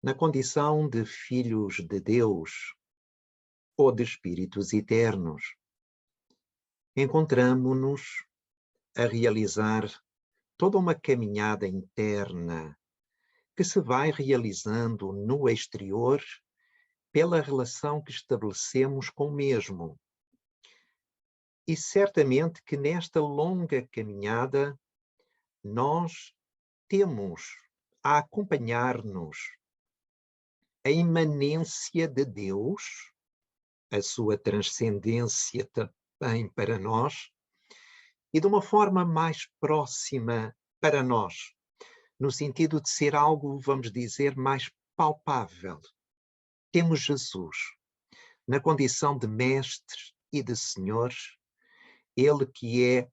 Na condição de filhos de Deus ou de espíritos eternos, encontramo-nos a realizar toda uma caminhada interna que se vai realizando no exterior pela relação que estabelecemos com o mesmo. E certamente que nesta longa caminhada nós temos a acompanhar-nos a imanência de Deus, a sua transcendência também para nós, e de uma forma mais próxima para nós, no sentido de ser algo, vamos dizer, mais palpável. Temos Jesus, na condição de mestre e de senhor, ele que é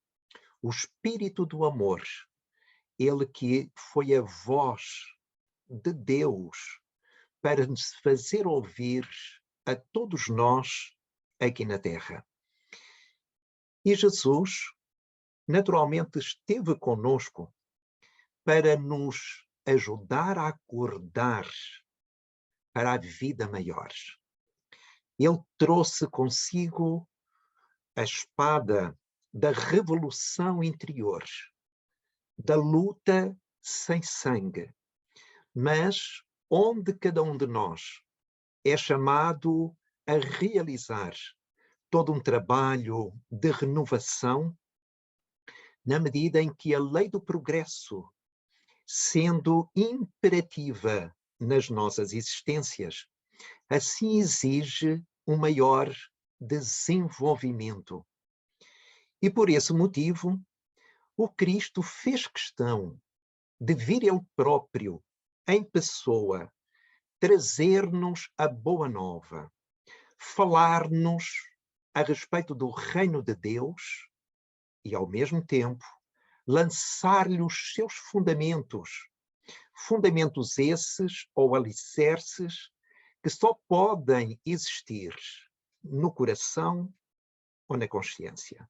o espírito do amor, ele que foi a voz de Deus para nos fazer ouvir a todos nós aqui na Terra. E Jesus, naturalmente, esteve conosco para nos ajudar a acordar para a vida maior. Ele trouxe consigo a espada da revolução interior, da luta sem sangue, mas onde cada um de nós é chamado a realizar todo um trabalho de renovação, na medida em que a lei do progresso, sendo imperativa nas nossas existências, assim exige um maior desenvolvimento. E por esse motivo, o Cristo fez questão de vir ele próprio, em pessoa, trazer-nos a boa nova, falar-nos a respeito do reino de Deus e, ao mesmo tempo, lançar-lhe os seus fundamentos. Fundamentos esses, ou alicerces, que só podem existir no coração ou na consciência.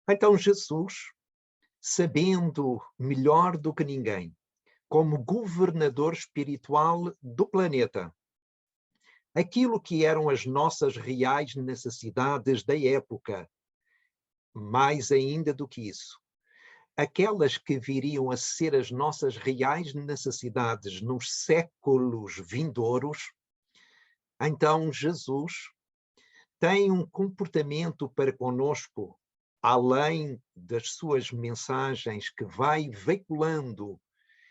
Então Jesus, sabendo melhor do que ninguém, como governador espiritual do planeta, aquilo que eram as nossas reais necessidades da época, mais ainda do que isso, aquelas que viriam a ser as nossas reais necessidades nos séculos vindouros, então Jesus tem um comportamento para conosco, além das suas mensagens que vai veiculando,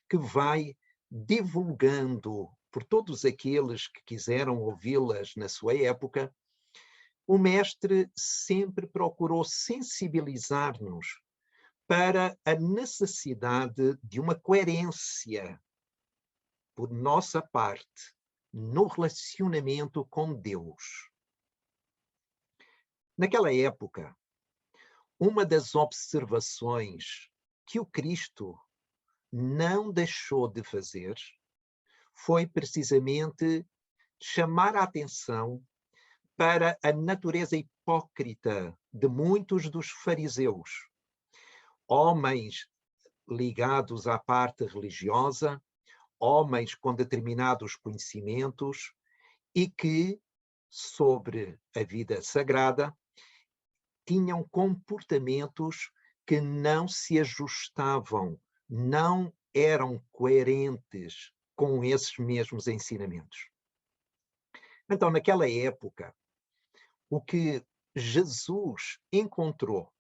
que vai divulgando por todos aqueles que quiseram ouvi-las na sua época. O mestre sempre procurou sensibilizar-nos para a necessidade de uma coerência por nossa parte no relacionamento com Deus. Naquela época, uma das observações que o Cristo não deixou de fazer foi precisamente chamar a atenção para a natureza hipócrita de muitos dos fariseus, homens ligados à parte religiosa, homens com determinados conhecimentos e que, sobre a vida sagrada, tinham comportamentos que não se ajustavam, não eram coerentes com esses mesmos ensinamentos. Então, naquela época, o que Jesus encontrou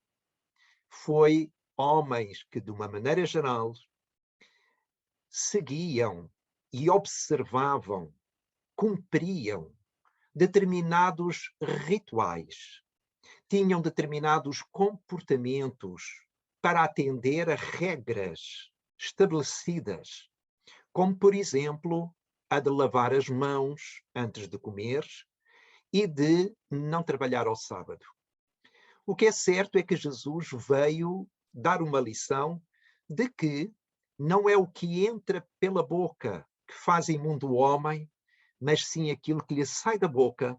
foi homens que, de uma maneira geral, seguiam e observavam, cumpriam determinados rituais, tinham determinados comportamentos para atender a regras estabelecidas, como, por exemplo, a de lavar as mãos antes de comer e de não trabalhar ao sábado. O que é certo é que Jesus veio dar uma lição de que não é o que entra pela boca que faz imundo o homem, mas sim aquilo que lhe sai da boca,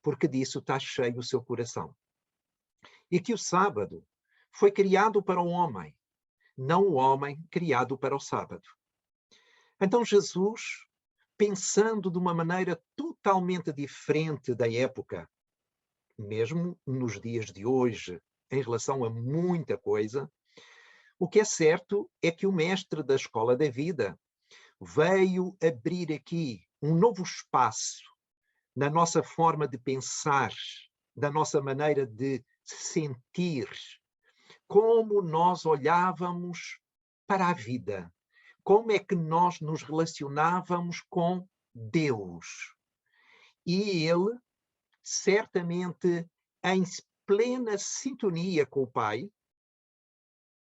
porque disso está cheio o seu coração. E que o sábado foi criado para o homem, não o homem criado para o sábado. Então Jesus pensando de uma maneira totalmente diferente da época, mesmo nos dias de hoje, em relação a muita coisa. O que é certo é que o mestre da escola da vida veio abrir aqui um novo espaço na nossa forma de pensar, da nossa maneira de sentir, como nós olhávamos para a vida, como é que nós nos relacionávamos com Deus. E ele, certamente em plena sintonia com o Pai,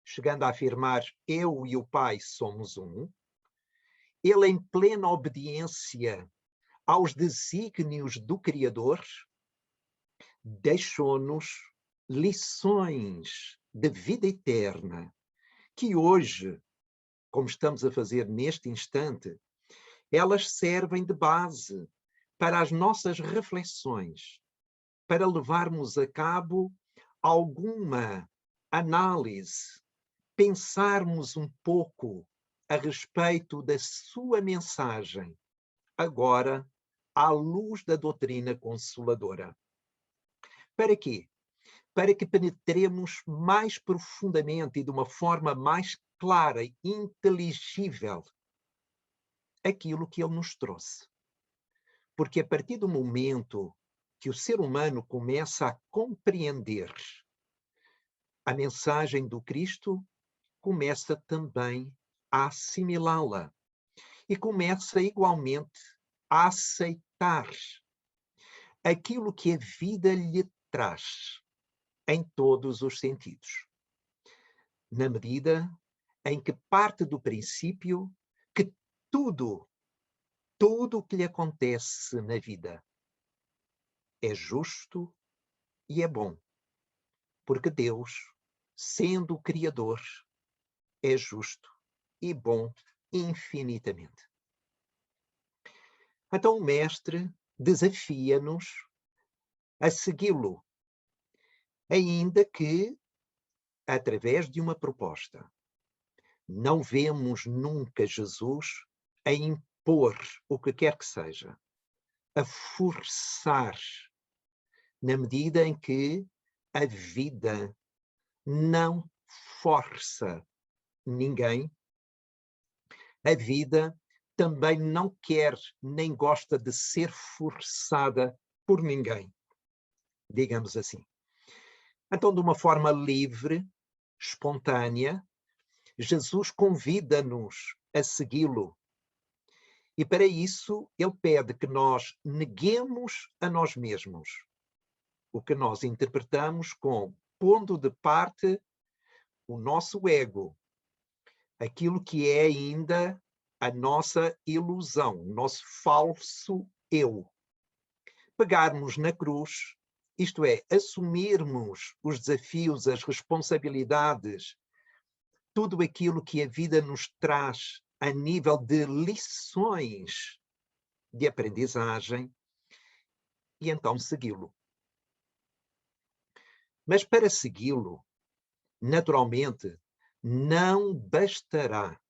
chegando a afirmar: eu e o Pai somos um, ele em plena obediência aos desígnios do Criador, deixou-nos lições de vida eterna, que hoje, como estamos a fazer neste instante, elas servem de base para as nossas reflexões, para levarmos a cabo alguma análise, pensarmos um pouco a respeito da sua mensagem, agora à luz da doutrina consoladora. Para quê? Para que penetremos mais profundamente e de uma forma mais clara e inteligível aquilo que ele nos trouxe. Porque a partir do momento que o ser humano começa a compreender a mensagem do Cristo, começa também a assimilá-la e começa igualmente a aceitar aquilo que a vida lhe traz em todos os sentidos, na medida em que parte do princípio que tudo o que lhe acontece na vida é justo e é bom, porque Deus, sendo o Criador, é justo e bom infinitamente. Então o Mestre desafia-nos a segui-lo, ainda que através de uma proposta. Não vemos nunca Jesus a impor o que quer que seja, a forçar, na medida em que a vida não força ninguém, a vida também não quer nem gosta de ser forçada por ninguém, digamos assim. Então, de uma forma livre, espontânea, Jesus convida-nos a segui-lo. E para isso, ele pede que nós neguemos a nós mesmos, o que nós interpretamos com pondo de parte o nosso ego, aquilo que é ainda a nossa ilusão, o nosso falso eu. Pegarmos na cruz, isto é, assumirmos os desafios, as responsabilidades, tudo aquilo que a vida nos traz a nível de lições de aprendizagem, e então segui-lo. Mas para segui-lo, naturalmente, não bastará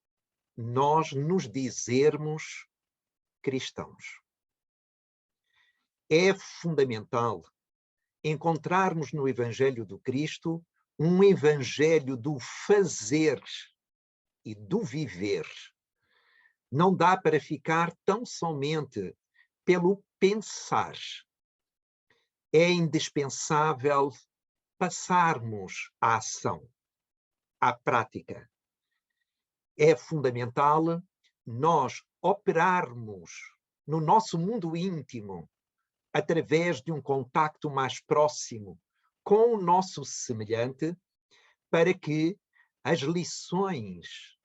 nós nos dizermos cristãos. É fundamental encontrarmos no Evangelho do Cristo um Evangelho do fazer e do viver. Não dá para ficar tão somente pelo pensar. É indispensável passarmos à ação, à prática. É fundamental nós operarmos no nosso mundo íntimo através de um contacto mais próximo com o nosso semelhante, para que as lições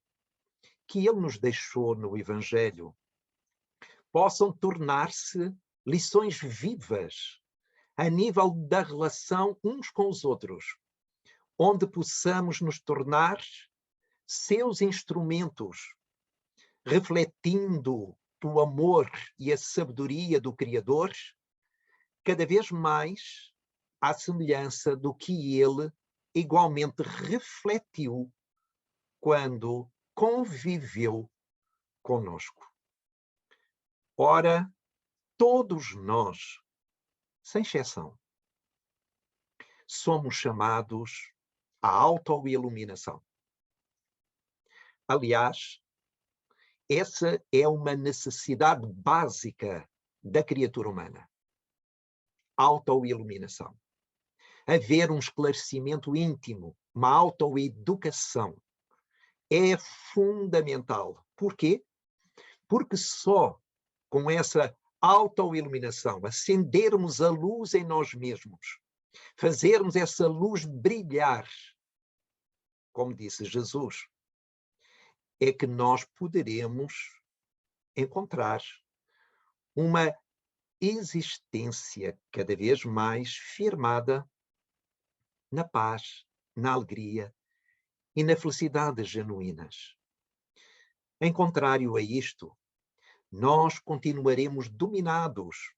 que ele nos deixou no Evangelho possam tornar-se lições vivas a nível da relação uns com os outros, onde possamos nos tornar seus instrumentos, refletindo o amor e a sabedoria do Criador, cada vez mais à semelhança do que ele igualmente refletiu quando conviveu conosco. Ora, todos nós, sem exceção, somos chamados à autoiluminação. Aliás, essa é uma necessidade básica da criatura humana. Autoiluminação. Haver um esclarecimento íntimo, uma autoeducação, é fundamental. Porquê? Porque só com essa autoiluminação, acendermos a luz em nós mesmos, fazermos essa luz brilhar, como disse Jesus, é que nós poderemos encontrar uma existência cada vez mais firmada na paz, na alegria e na felicidade genuínas. Em contrário a isto, nós continuaremos dominados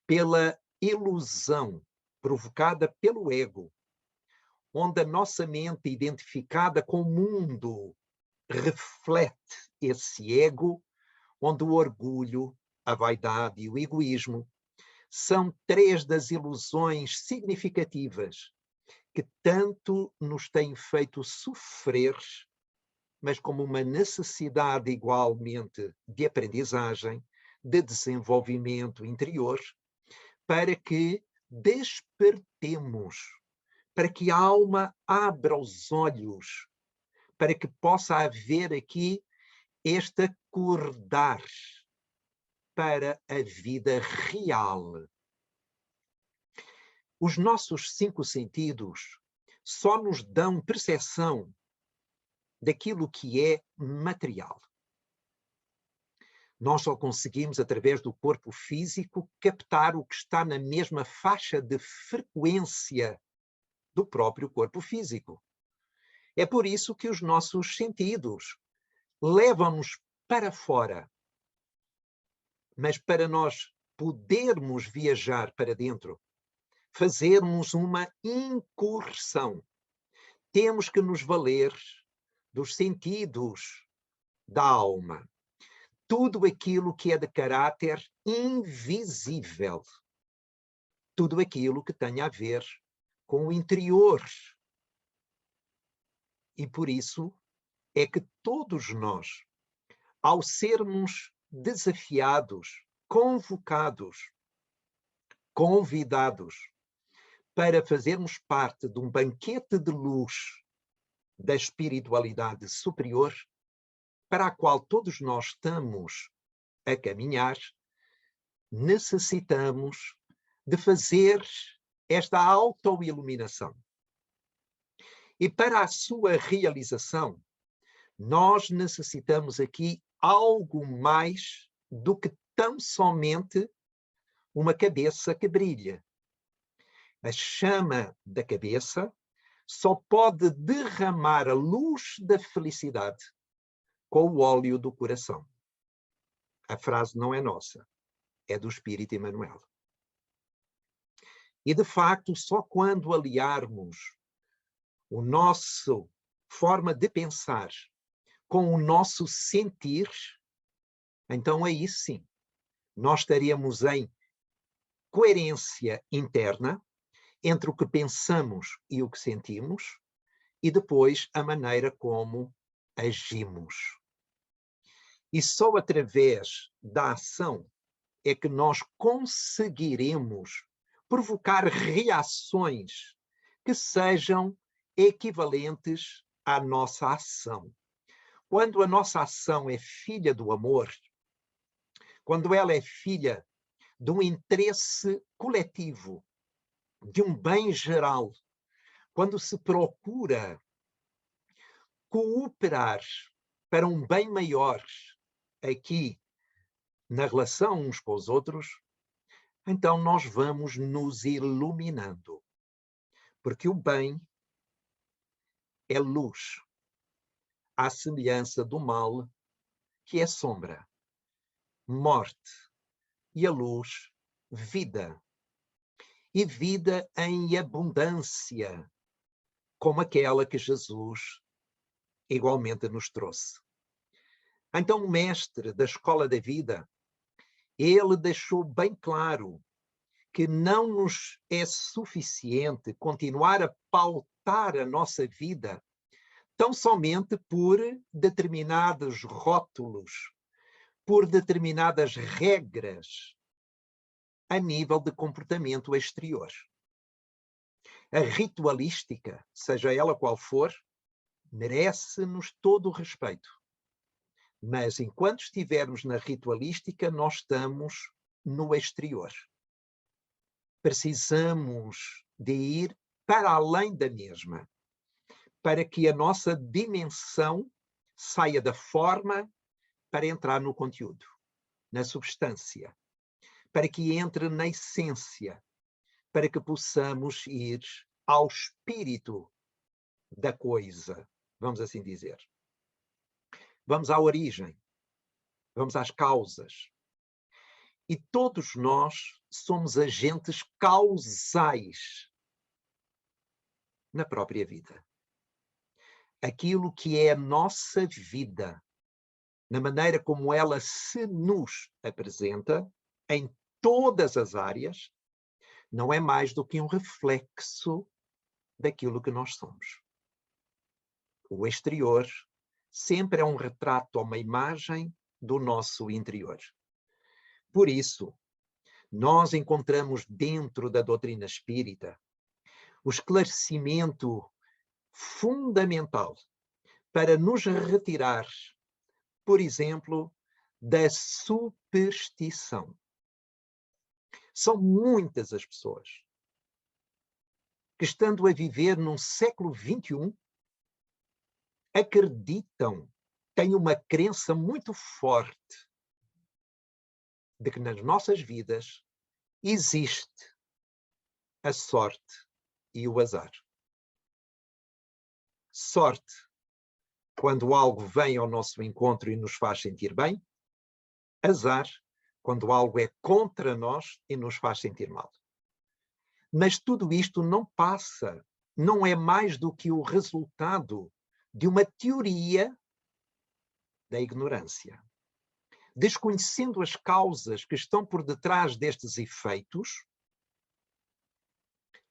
pela ilusão provocada pelo ego, onde a nossa mente identificada com o mundo reflete esse ego, onde o orgulho, a vaidade e o egoísmo são três das ilusões significativas que tanto nos têm feito sofrer, mas como uma necessidade igualmente de aprendizagem, de desenvolvimento interior, para que despertemos, para que a alma abra os olhos, para que possa haver aqui este acordar para a vida real. Os nossos 5 sentidos só nos dão percepção daquilo que é material. Nós só conseguimos, através do corpo físico, captar o que está na mesma faixa de frequência do próprio corpo físico. É por isso que os nossos sentidos levam-nos para fora. Mas para nós podermos viajar para dentro, fazermos uma incursão, temos que nos valer dos sentidos da alma. Tudo aquilo que é de caráter invisível. Tudo aquilo que tem a ver com o interior. E por isso é que todos nós, ao sermos desafiados, convocados, convidados para fazermos parte de um banquete de luz da espiritualidade superior, para a qual todos nós estamos a caminhar, necessitamos de fazer esta autoiluminação. E para a sua realização, nós necessitamos aqui algo mais do que tão somente uma cabeça que brilha. A chama da cabeça só pode derramar a luz da felicidade com o óleo do coração. A frase não é nossa, é do Espírito Emmanuel. E, de facto, só quando aliarmos o nosso forma de pensar com o nosso sentir, então aí sim, nós estaremos em coerência interna entre o que pensamos e o que sentimos, e depois a maneira como agimos. E só através da ação é que nós conseguiremos provocar reações que sejam equivalentes à nossa ação. Quando a nossa ação é filha do amor, quando ela é filha de um interesse coletivo, de um bem geral, quando se procura cooperar para um bem maior aqui na relação uns com os outros, então nós vamos nos iluminando. Porque o bem é luz, à semelhança do mal, que é sombra, morte, e a luz, vida. E vida em abundância, como aquela que Jesus igualmente nos trouxe. Então o mestre da escola da vida Ele deixou bem claro que não nos é suficiente continuar a pautar a nossa vida tão somente por determinados rótulos, por determinadas regras a nível de comportamento exterior. A ritualística, seja ela qual for, merece-nos todo o respeito. Mas enquanto estivermos na ritualística, nós estamos no exterior. Precisamos de ir para além da mesma, para que a nossa dimensão saia da forma para entrar no conteúdo, na substância, para que entre na essência, para que possamos ir ao espírito da coisa, vamos assim dizer. Vamos à origem, vamos às causas. E todos nós somos agentes causais na própria vida. Aquilo que é a nossa vida, na maneira como ela se nos apresenta, em todas as áreas, não é mais do que um reflexo daquilo que nós somos. O exterior sempre é um retrato ou uma imagem do nosso interior. Por isso, nós encontramos dentro da doutrina espírita o esclarecimento fundamental para nos retirar, por exemplo, da superstição. São muitas as pessoas que, estando a viver num século XXI, acreditam, têm uma crença muito forte de que nas nossas vidas existe a sorte e o azar. Sorte, quando algo vem ao nosso encontro e nos faz sentir bem. Azar, quando algo é contra nós e nos faz sentir mal. Mas tudo isto não passa, não é mais do que o resultado de uma teoria da ignorância. Desconhecendo as causas que estão por detrás destes efeitos,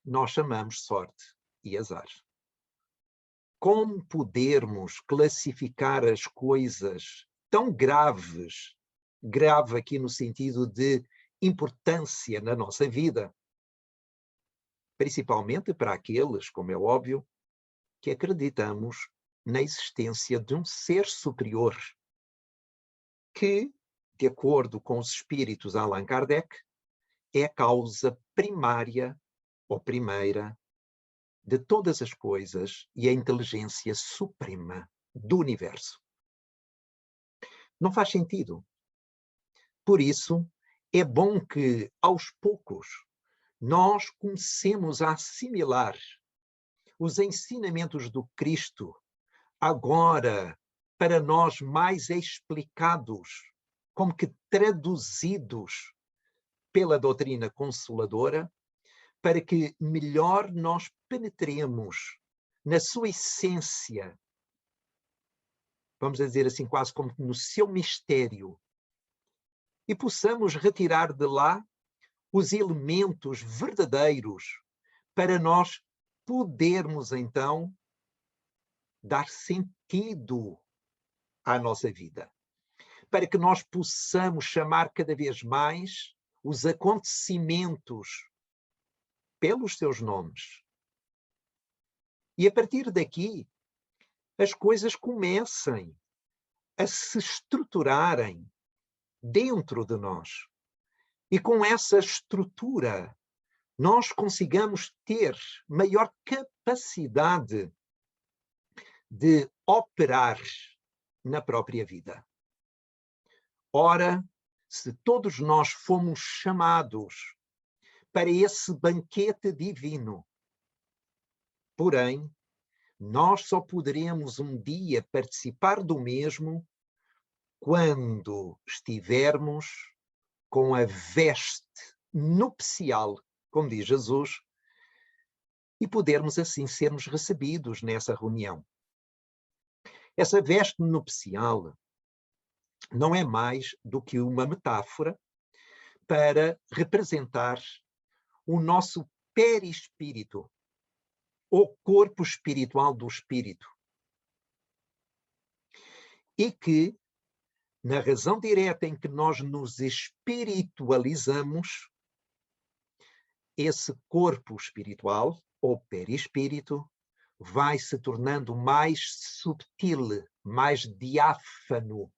nós chamamos sorte e azar. Como podermos classificar as coisas tão graves, grave aqui no sentido de importância na nossa vida, principalmente para aqueles, como é óbvio, que acreditamos na existência de um ser superior, que, de acordo com os espíritos Allan Kardec, é a causa primária ou primeira de todas as coisas e a inteligência suprema do universo. Não faz sentido. Por isso, é bom que, aos poucos, nós comecemos a assimilar os ensinamentos do Cristo, agora para nós mais explicados, como que traduzidos pela doutrina consoladora, para que melhor nós penetremos na sua essência, vamos dizer assim, quase como no seu mistério, e possamos retirar de lá os elementos verdadeiros para nós podermos, então, dar sentido à nossa vida. Para que nós possamos chamar cada vez mais os acontecimentos pelos seus nomes. E a partir daqui, as coisas comecem a se estruturarem dentro de nós. E com essa estrutura, nós consigamos ter maior capacidade de operar na própria vida. Ora, se todos nós fomos chamados para esse banquete divino, porém, nós só poderemos um dia participar do mesmo quando estivermos com a veste nupcial, como diz Jesus, e podermos assim sermos recebidos nessa reunião. Essa veste nupcial não é mais do que uma metáfora para representar o nosso perispírito, o corpo espiritual do espírito. E que, na razão direta em que nós nos espiritualizamos, esse corpo espiritual, ou perispírito, vai se tornando mais subtil, mais diáfano,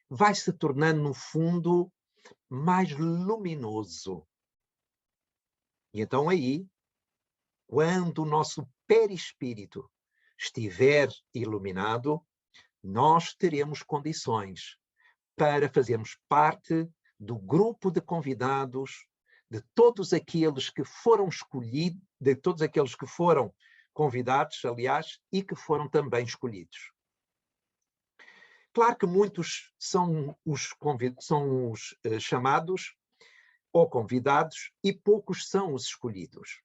vai se tornando, no fundo, mais luminoso. E então aí, quando o nosso perispírito estiver iluminado, nós teremos condições para fazermos parte do grupo de convidados, de todos aqueles que foram escolhidos, de todos aqueles que foram convidados, aliás, e que foram também escolhidos. Claro que muitos são os chamados ou convidados e poucos são os escolhidos.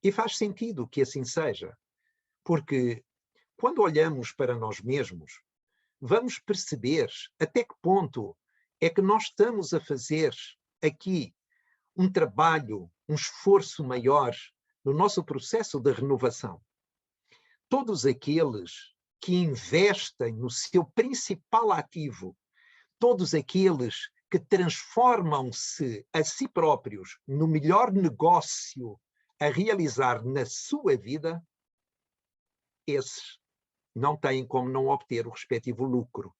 E faz sentido que assim seja, porque quando olhamos para nós mesmos, vamos perceber até que ponto é que nós estamos a fazer aqui um trabalho, um esforço maior no nosso processo de renovação. Todos aqueles que investem no seu principal ativo, todos aqueles que transformam-se a si próprios no melhor negócio a realizar na sua vida, esses não têm como não obter o respectivo lucro.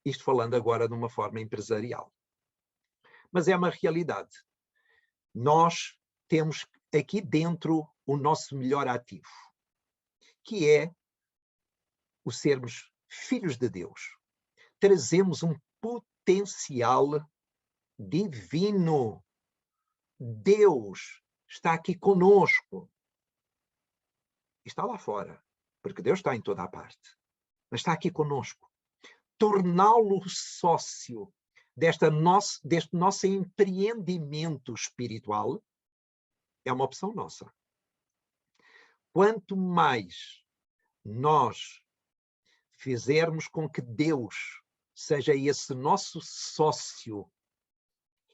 Isto falando agora de uma forma empresarial. Mas é uma realidade. Nós temos aqui dentro o nosso melhor ativo, que é o sermos filhos de Deus. Trazemos um potencial divino. Deus está aqui conosco. Está lá fora, porque Deus está em toda a parte. Mas está aqui conosco. Torná-lo sócio deste nosso empreendimento espiritual é uma opção nossa. Quanto mais nós fizermos com que Deus seja esse nosso sócio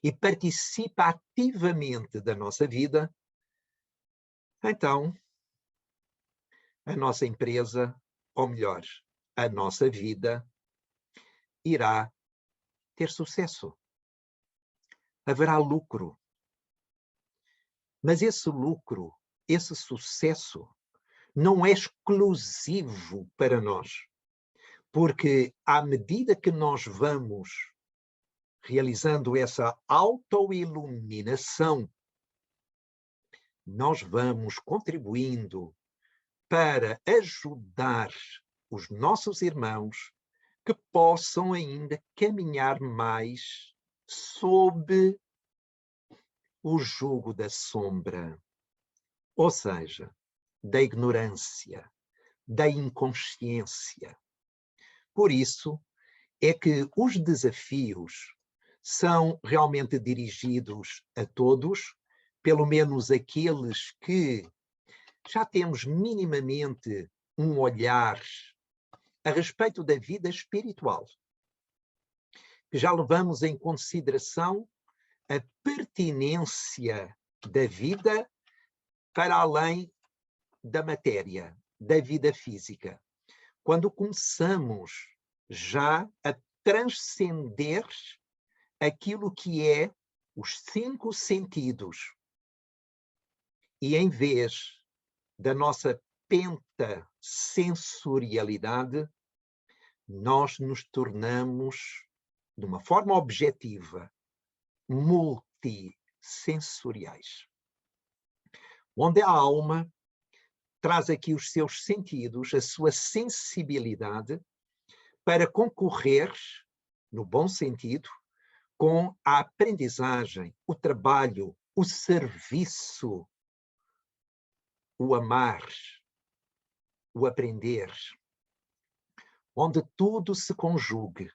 e participe ativamente da nossa vida, então a nossa empresa, ou melhor, a nossa vida, irá ter sucesso. Haverá lucro. Mas esse lucro, esse sucesso, não é exclusivo para nós. Porque à medida que nós vamos realizando essa autoiluminação, nós vamos contribuindo para ajudar os nossos irmãos que possam ainda caminhar mais sob o jugo da sombra, ou seja, da ignorância, da inconsciência. Por isso é que os desafios são realmente dirigidos a todos, pelo menos aqueles que já temos minimamente um olhar a respeito da vida espiritual, que já levamos em consideração a pertinência da vida para além da matéria, da vida física. Quando começamos já a transcender aquilo que é os 5 sentidos, e em vez da nossa pentasensorialidade, nós nos tornamos, de uma forma objetiva, multissensoriais. Onde a alma traz aqui os seus sentidos, a sua sensibilidade, para concorrer, no bom sentido, com a aprendizagem, o trabalho, o serviço, o amar, o aprender, onde tudo se conjugue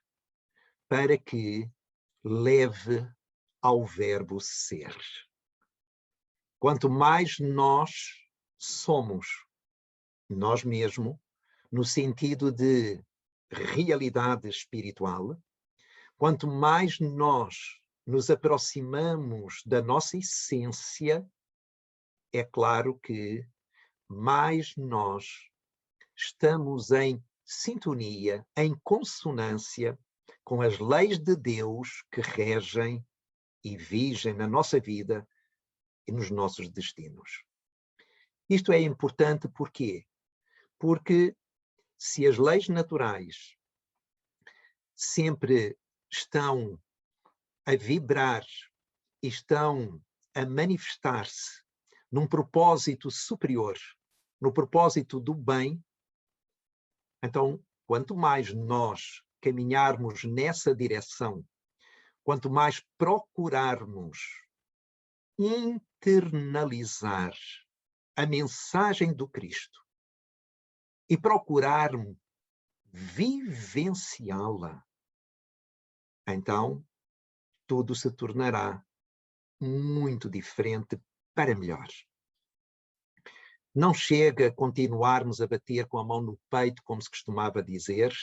para que leve ao verbo ser. Quanto mais nós somos nós mesmos, no sentido de realidade espiritual, quanto mais nós nos aproximamos da nossa essência, é claro que mais nós estamos em sintonia, em consonância com as leis de Deus que regem e vigem na nossa vida e nos nossos destinos. Isto é importante porquê? Porque se as leis naturais sempre estão a vibrar e estão a manifestar-se num propósito superior, no propósito do bem, então, quanto mais nós caminharmos nessa direção, quanto mais procurarmos internalizar a mensagem do Cristo e procurarmos vivenciá-la, então tudo se tornará muito diferente para melhor. Não chega a continuarmos a bater com a mão no peito, como se costumava dizer.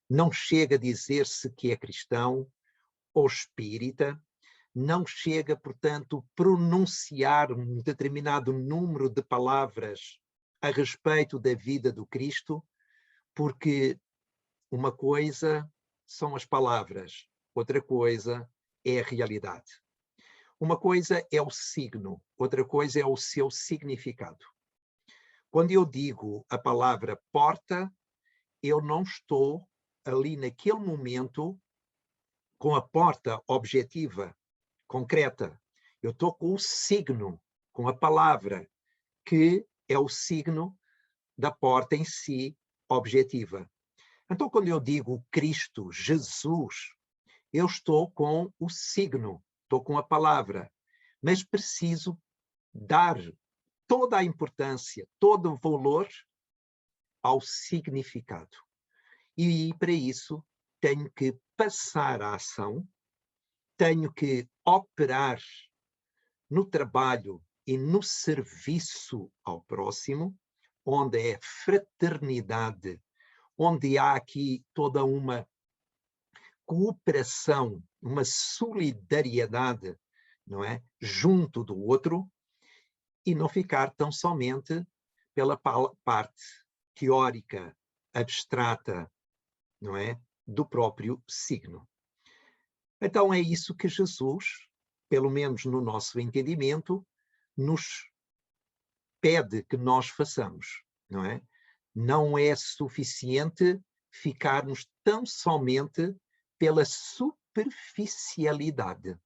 Não chega a dizer-se que é cristão ou espírita. Não chega, portanto, pronunciar um determinado número de palavras a respeito da vida do Cristo, porque uma coisa são as palavras, outra coisa é a realidade. Uma coisa é o signo, outra coisa é o seu significado. Quando eu digo a palavra porta, eu não estou ali naquele momento com a porta objetiva, concreta. Eu estou com o signo, com a palavra, que é o signo da porta em si, objetiva. Então, quando eu digo Cristo, Jesus, eu estou com o signo, estou com a palavra, mas preciso dar toda a importância, todo o valor ao significado. E para isso tenho que passar a ação, tenho que operar no trabalho e no serviço ao próximo, onde é fraternidade, onde há aqui toda uma cooperação, uma solidariedade, não é? Junto do outro, e não ficar tão somente pela parte teórica, abstrata, não é? Do próprio signo. Então é isso que Jesus, pelo menos no nosso entendimento, nos pede que nós façamos, não é? Não é suficiente ficarmos tão somente pela superficialidade.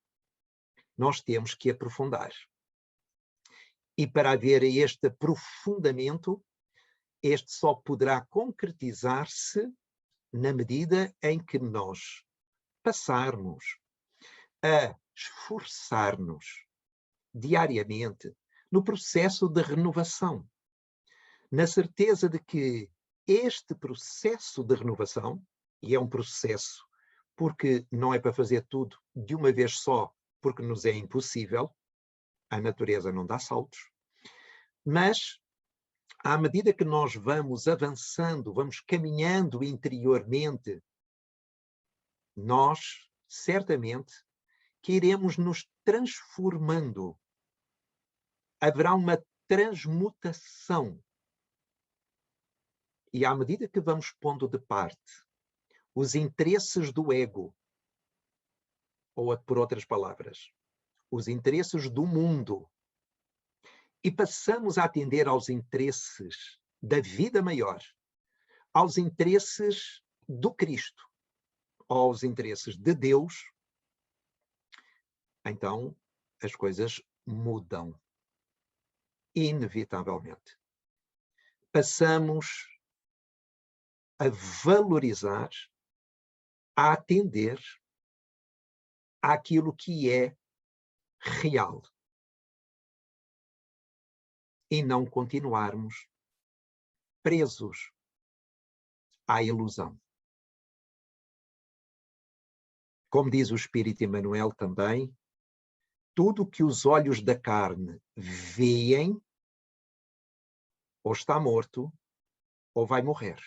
Nós temos que aprofundar. E para haver este aprofundamento, este só poderá concretizar-se na medida em que nós passarmos a esforçar-nos diariamente no processo de renovação, na certeza de que este processo de renovação, e é um processo porque não é para fazer tudo de uma vez só, porque nos é impossível, a natureza não dá saltos, mas à medida que nós vamos avançando, vamos caminhando interiormente, nós certamente que iremos nos transformando. Haverá uma transmutação. E à medida que vamos pondo de parte os interesses do ego, ou por outras palavras, os interesses do mundo, e passamos a atender aos interesses da vida maior, aos interesses do Cristo, aos interesses de Deus, então as coisas mudam, inevitavelmente. Passamos a valorizar, a atender àquilo que é real e não continuarmos presos à ilusão. Como diz o Espírito Emmanuel também, tudo que os olhos da carne veem ou está morto ou vai morrer.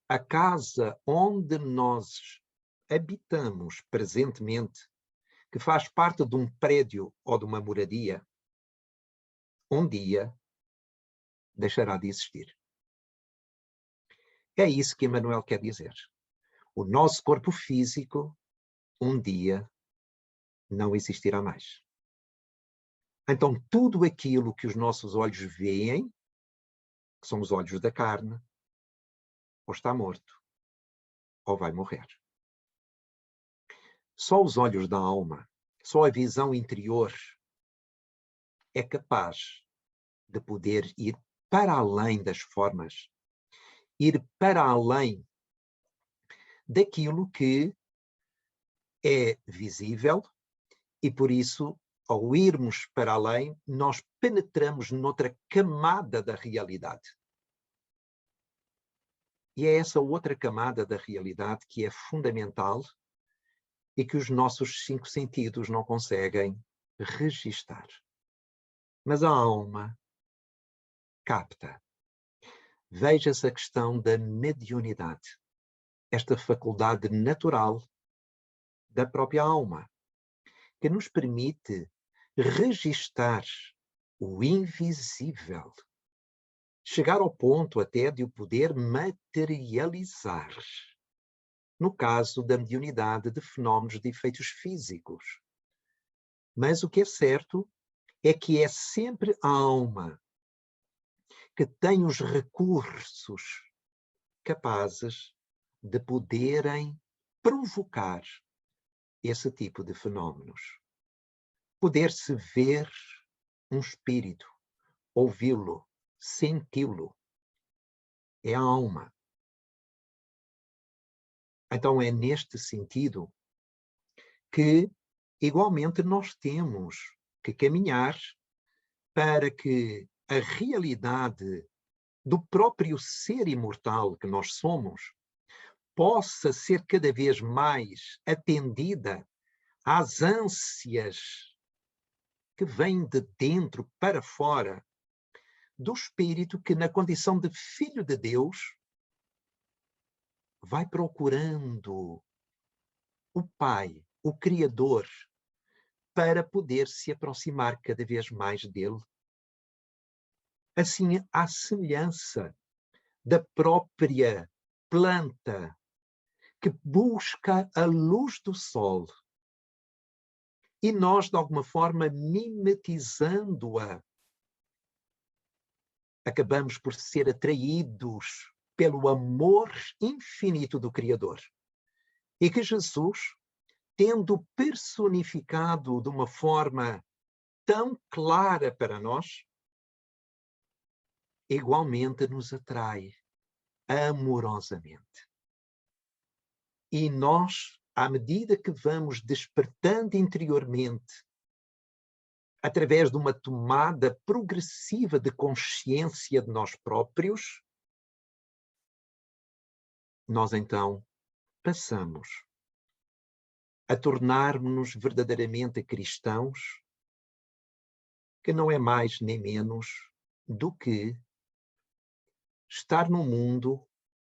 A casa onde nós habitamos presentemente, que faz parte de um prédio ou de uma moradia, um dia deixará de existir. É isso que Emmanuel quer dizer. O nosso corpo físico, um dia, não existirá mais. Então, tudo aquilo que os nossos olhos veem, que são os olhos da carne, ou está morto, ou vai morrer. Só os olhos da alma, só a visão interior é capaz de poder ir para além das formas, ir para além daquilo que é visível e, por isso, ao irmos para além, nós penetramos noutra camada da realidade. E é essa outra camada da realidade que é fundamental e que os nossos 5 sentidos não conseguem registar. Mas a alma capta. Veja-se a questão da mediunidade, esta faculdade natural da própria alma, que nos permite registar o invisível, chegar ao ponto até de o poder materializar, no caso da mediunidade de fenómenos de efeitos físicos. Mas o que é certo é que é sempre a alma que tem os recursos capazes de poderem provocar esse tipo de fenómenos. Poder-se ver um espírito, ouvi-lo, senti-lo, é a alma. Então é neste sentido que, igualmente, nós temos que caminhar para que a realidade do próprio ser imortal que nós somos possa ser cada vez mais atendida às ânsias que vêm de dentro para fora do espírito que, na condição de filho de Deus, vai procurando o Pai, o Criador, para poder se aproximar cada vez mais dele. Assim, à semelhança da própria planta que busca a luz do sol, e nós, de alguma forma, mimetizando-a, acabamos por ser atraídos pelo amor infinito do Criador. E que Jesus, tendo personificado de uma forma tão clara para nós, igualmente nos atrai amorosamente. E nós, à medida que vamos despertando interiormente, através de uma tomada progressiva de consciência de nós próprios, nós então passamos a tornar-nos verdadeiramente cristãos, que não é mais nem menos do que estar no mundo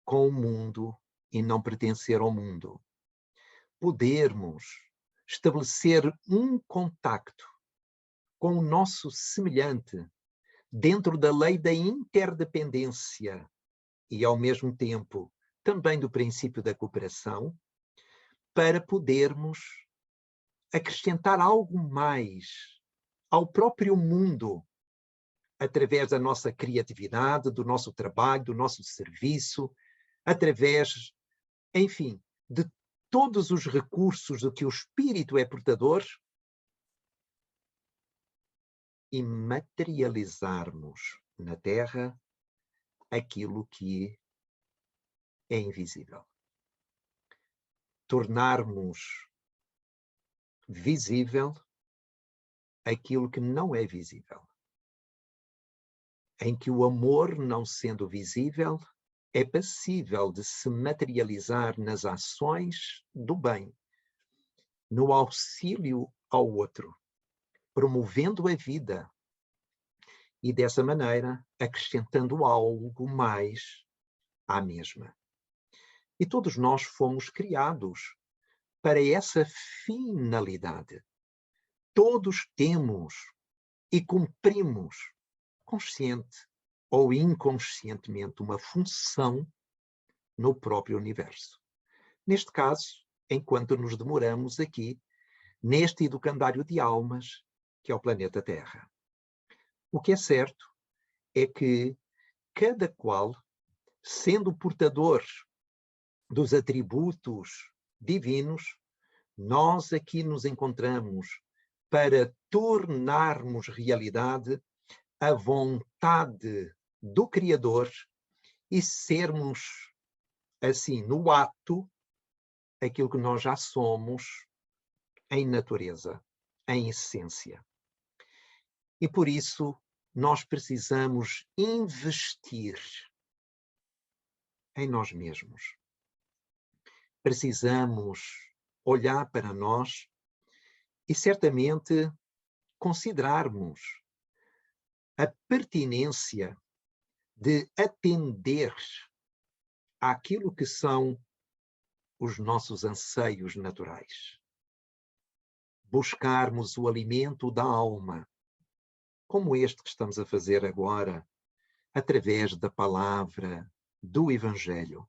com o mundo e não pertencer ao mundo. Podermos estabelecer um contacto com o nosso semelhante dentro da lei da interdependência e, ao mesmo tempo, também do princípio da cooperação, para podermos acrescentar algo mais ao próprio mundo, através da nossa criatividade, do nosso trabalho, do nosso serviço, através, enfim, de todos os recursos do que o espírito é portador, e materializarmos na Terra aquilo que é invisível. Tornarmos visível aquilo que não é visível. Em que o amor, não sendo visível, é passível de se materializar nas ações do bem, no auxílio ao outro, promovendo a vida e, dessa maneira, acrescentando algo mais à mesma. E todos nós fomos criados para essa finalidade. Todos temos e cumprimos, consciente ou inconscientemente, uma função no próprio universo. Neste caso, enquanto nos demoramos aqui, neste educandário de almas, que é o planeta Terra. O que é certo é que cada qual, sendo portador dos atributos divinos, nós aqui nos encontramos para tornarmos realidade a vontade do Criador e sermos, assim, no ato, aquilo que nós já somos em natureza, em essência. E por isso nós precisamos investir em nós mesmos. Precisamos olhar para nós e certamente considerarmos a pertinência de atender àquilo que são os nossos anseios naturais. Buscarmos o alimento da alma, como este que estamos a fazer agora, através da palavra do Evangelho.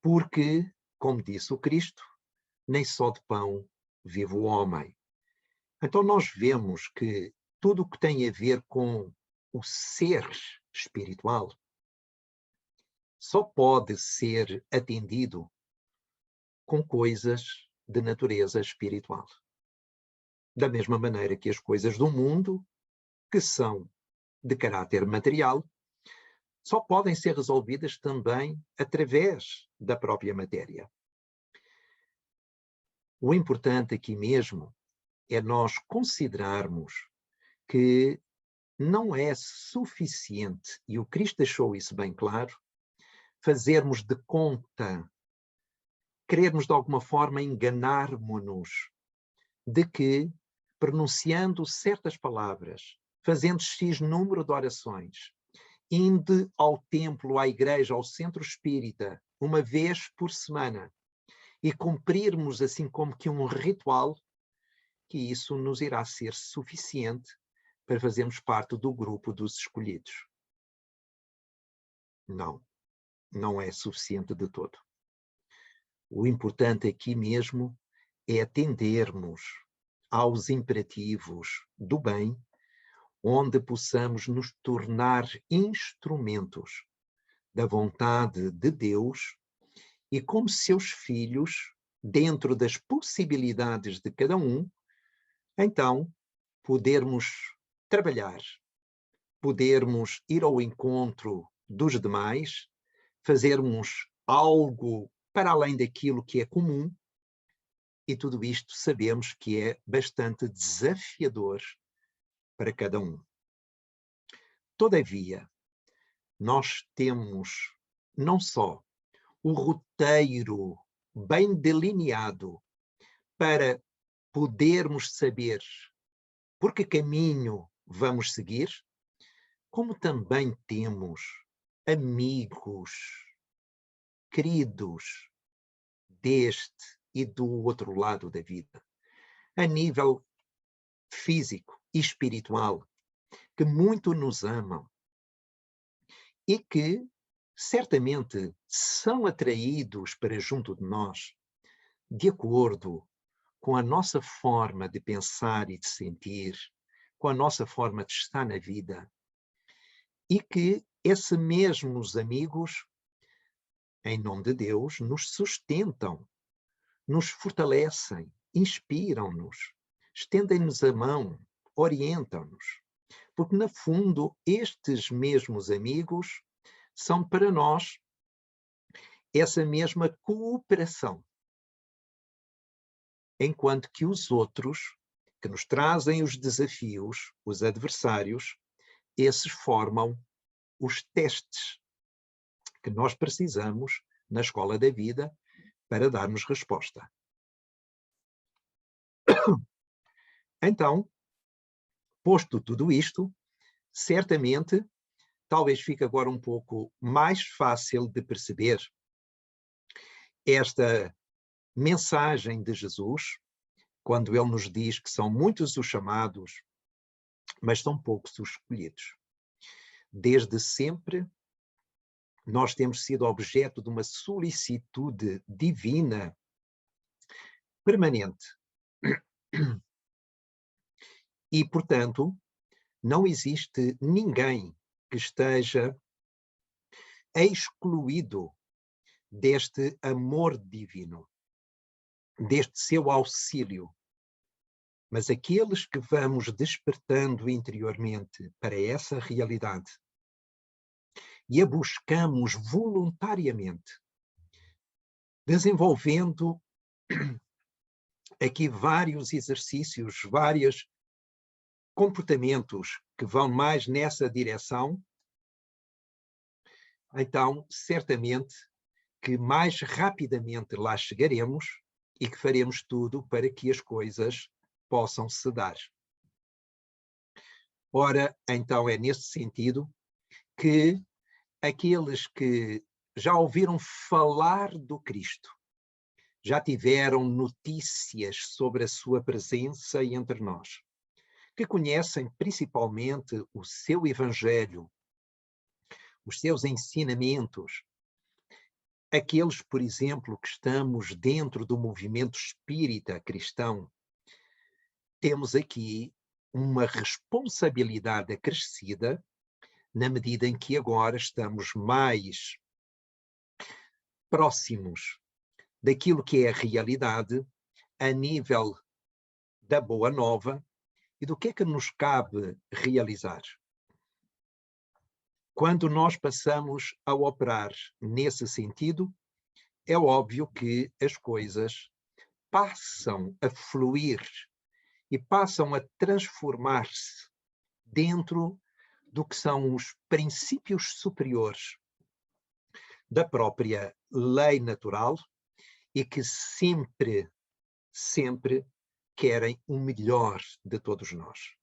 Porque, como disse o Cristo, nem só de pão vive o homem. Então nós vemos que tudo o que tem a ver com o ser espiritual só pode ser atendido com coisas de natureza espiritual. Da mesma maneira que as coisas do mundo, que são de caráter material, só podem ser resolvidas também através da própria matéria. O importante aqui mesmo é nós considerarmos que não é suficiente, e o Cristo deixou isso bem claro, fazermos de conta, querermos de alguma forma enganarmos-nos de que, pronunciando certas palavras, fazendo X número de orações, indo ao templo, à igreja, ao centro espírita, uma vez por semana, e cumprirmos assim como que um ritual, que isso nos irá ser suficiente para fazermos parte do grupo dos escolhidos. Não, não é suficiente de todo. O importante aqui mesmo é atendermos aos imperativos do bem, onde possamos nos tornar instrumentos da vontade de Deus e, como seus filhos, dentro das possibilidades de cada um, então podermos trabalhar, podermos ir ao encontro dos demais, fazermos algo para além daquilo que é comum, e tudo isto sabemos que é bastante desafiador para cada um. Todavia, nós temos não só o roteiro bem delineado para podermos saber por que caminho vamos seguir, como também temos amigos queridos deste e do outro lado da vida, a nível físico e espiritual, que muito nos amam e que certamente são atraídos para junto de nós de acordo com a nossa forma de pensar e de sentir, com a nossa forma de estar na vida, e que esses mesmos amigos, em nome de Deus, nos sustentam, nos fortalecem, inspiram-nos, estendem-nos a mão, orientam-nos. Porque, no fundo, estes mesmos amigos são para nós essa mesma cooperação. Enquanto que os outros, que nos trazem os desafios, os adversários, esses formam os testes que nós precisamos na escola da vida para darmos resposta. Então, posto tudo isto, certamente, talvez fique agora um pouco mais fácil de perceber esta mensagem de Jesus, quando ele nos diz que são muitos os chamados, mas são poucos os escolhidos. Desde sempre, nós temos sido objeto de uma solicitude divina permanente. E, portanto, não existe ninguém que esteja excluído deste amor divino, deste seu auxílio. Mas aqueles que vamos despertando interiormente para essa realidade e a buscamos voluntariamente, desenvolvendo aqui vários exercícios, vários comportamentos que vão mais nessa direção, então, certamente que mais rapidamente lá chegaremos e que faremos tudo para que as coisas possam se dar. Ora, então é nesse sentido que aqueles que já ouviram falar do Cristo, já tiveram notícias sobre a sua presença entre nós, que conhecem principalmente o seu Evangelho, os seus ensinamentos, aqueles, por exemplo, que estamos dentro do movimento espírita cristão, temos aqui uma responsabilidade acrescida, na medida em que agora estamos mais próximos daquilo que é a realidade a nível da boa nova e do que é que nos cabe realizar. Quando nós passamos a operar nesse sentido, é óbvio que as coisas passam a fluir e passam a transformar-se dentro do que são os princípios superiores da própria lei natural e que sempre querem o melhor de todos nós.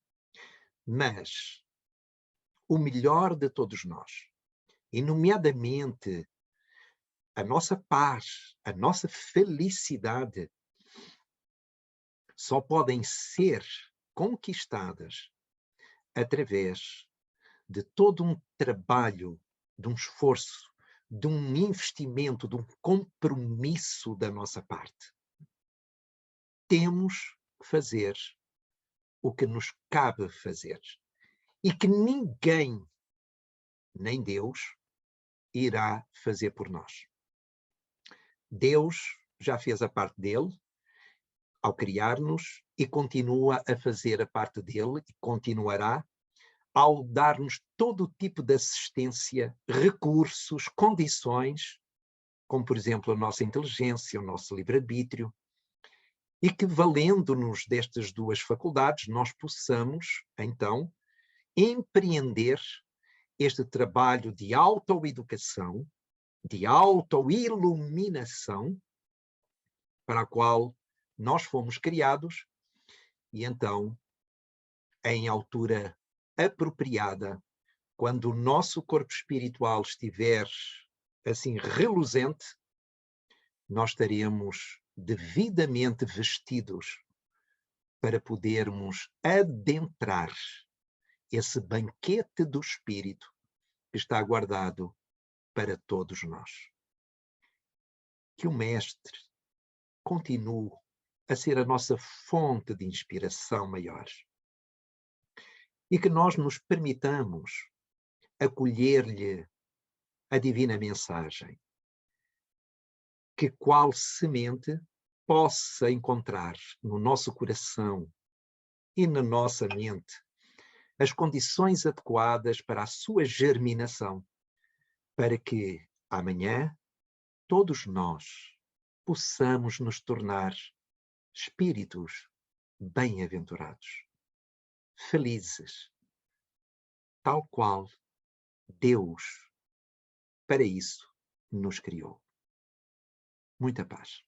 Mas o melhor de todos nós, e nomeadamente a nossa paz, a nossa felicidade, só podem ser conquistadas através de todo um trabalho, de um esforço, de um investimento, de um compromisso da nossa parte. Temos que fazer o que nos cabe fazer e que ninguém, nem Deus, irá fazer por nós. Deus já fez a parte dele ao criar-nos e continua a fazer a parte dele e continuará ao dar-nos todo o tipo de assistência, recursos, condições, como por exemplo a nossa inteligência, o nosso livre-arbítrio, e que valendo-nos destas duas faculdades, nós possamos, então, empreender este trabalho de autoeducação, de autoiluminação, para a qual nós fomos criados, e então, em altura apropriada, quando o nosso corpo espiritual estiver assim reluzente, nós estaremos devidamente vestidos para podermos adentrar esse banquete do Espírito que está guardado para todos nós. Que o Mestre continue a ser a nossa fonte de inspiração maior e que nós nos permitamos acolher-lhe a divina mensagem, que qual semente possa encontrar no nosso coração e na nossa mente as condições adequadas para a sua germinação, para que amanhã todos nós possamos nos tornar espíritos bem-aventurados, felizes, tal qual Deus para isso nos criou. Muita paz.